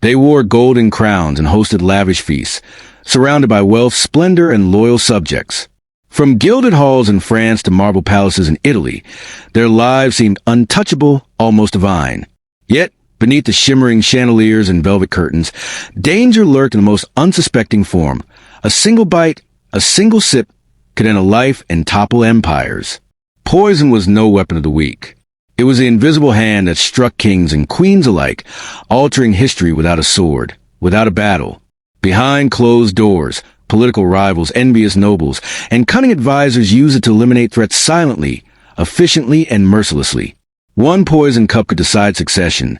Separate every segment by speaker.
Speaker 1: They wore golden crowns and hosted lavish feasts, surrounded by wealth, splendor, and loyal subjects. From gilded halls in France to marble palaces in Italy, their lives seemed untouchable, almost divine. Yet, beneath the shimmering chandeliers and velvet curtains, danger lurked in the most unsuspecting form. A single bite, a single sip, could end a life and topple empires. Poison was no weapon of the weak. It was the invisible hand that struck kings and queens alike, altering history without a sword, without a battle. Behind closed doors, political rivals, envious nobles, and cunning advisors used it to eliminate threats silently, efficiently, and mercilessly. One poison cup could decide succession,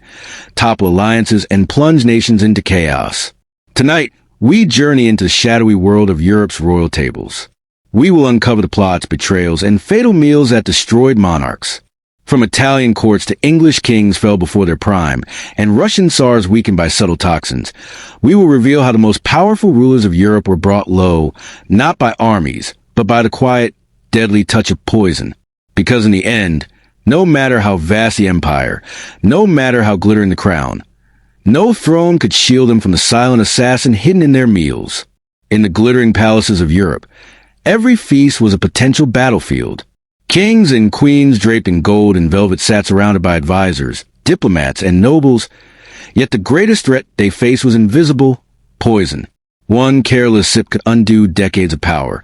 Speaker 1: topple alliances, and plunge nations into chaos. Tonight, we journey into the shadowy world of Europe's royal tables. We will uncover the plots, betrayals, and fatal meals that destroyed monarchs. From Italian courts to English kings fell before their prime, and Russian tsars weakened by subtle toxins. We will reveal how the most powerful rulers of Europe were brought low, not by armies, but by the quiet, deadly touch of poison. Because in the end, no matter how vast the empire, no matter how glittering the crown, no throne could shield them from the silent assassin hidden in their meals. In the glittering palaces of Europe, every feast was a potential battlefield. Kings and queens draped in gold and velvet sat surrounded by advisors, diplomats, and nobles, yet the greatest threat they faced was invisible: poison. One careless sip could undo decades of power.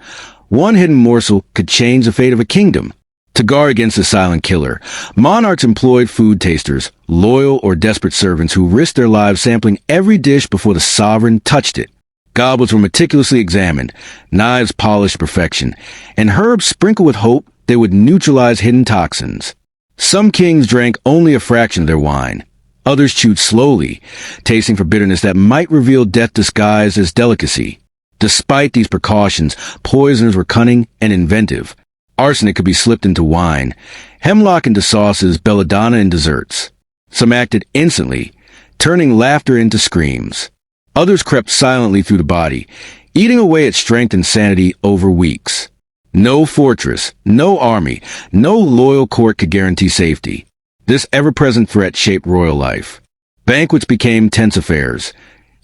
Speaker 1: One hidden morsel could change the fate of a kingdom. To guard against the silent killer, monarchs employed food tasters, loyal or desperate servants who risked their lives sampling every dish before the sovereign touched it. Goblets were meticulously examined, knives polished to perfection, and herbs sprinkled with hope they would neutralize hidden toxins. Some kings drank only a fraction of their wine. Others chewed slowly, tasting for bitterness that might reveal death disguised as delicacy. Despite these precautions, poisoners were cunning and inventive. Arsenic could be slipped into wine, hemlock into sauces, belladonna in desserts. Some acted instantly, turning laughter into screams. Others crept silently through the body, eating away at strength and sanity over weeks. No fortress, no army, no loyal court could guarantee safety. This ever-present threat shaped royal life. Banquets became tense affairs.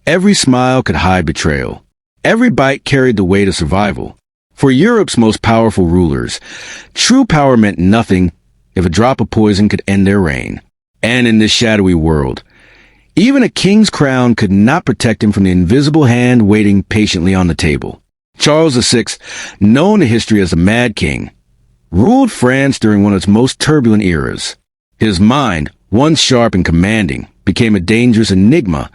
Speaker 1: Every smile could hide betrayal. Every bite carried the weight of survival. For Europe's most powerful rulers, true power meant nothing if a drop of poison could end their reign. And in this shadowy world, even a king's crown could not protect him from the invisible hand waiting patiently on the table. Charles VI, known in history as the Mad King, ruled France during one of its most turbulent eras. His mind, once sharp and commanding, became a dangerous enigma,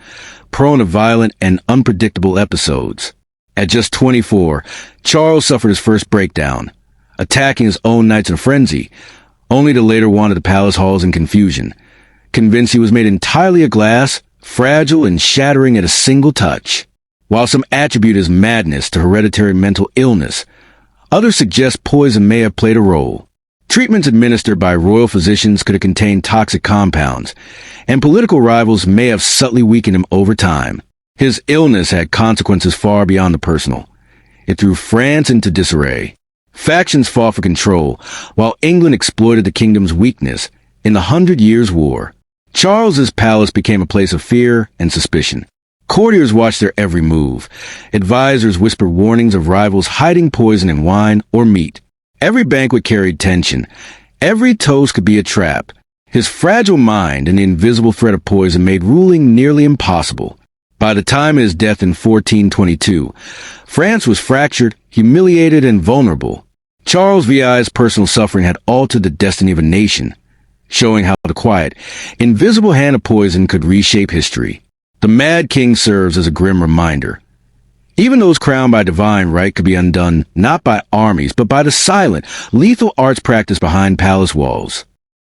Speaker 1: prone to violent and unpredictable episodes. At just 24, Charles suffered his first breakdown, attacking his own knights in a frenzy, only to later wander the palace halls in confusion, convinced he was made entirely of glass, fragile and shattering at a single touch. While some attribute his madness to hereditary mental illness, others suggest poison may have played a role. Treatments administered by royal physicians could have contained toxic compounds, and political rivals may have subtly weakened him over time. His illness had consequences far beyond the personal. It threw France into disarray. Factions fought for control, while England exploited the kingdom's weakness in the 100 Years' War. Charles's palace became a place of fear and suspicion. Courtiers watched their every move. Advisors whispered warnings of rivals hiding poison in wine or meat. Every banquet carried tension. Every toast could be a trap. His fragile mind and the invisible threat of poison made ruling nearly impossible. By the time of his death in 1422, France was fractured, humiliated, and vulnerable. Charles VI's personal suffering had altered the destiny of a nation, showing how the quiet, invisible hand of poison could reshape history. The Mad King serves as a grim reminder. Even those crowned by divine right could be undone not by armies, but by the silent, lethal arts practiced behind palace walls.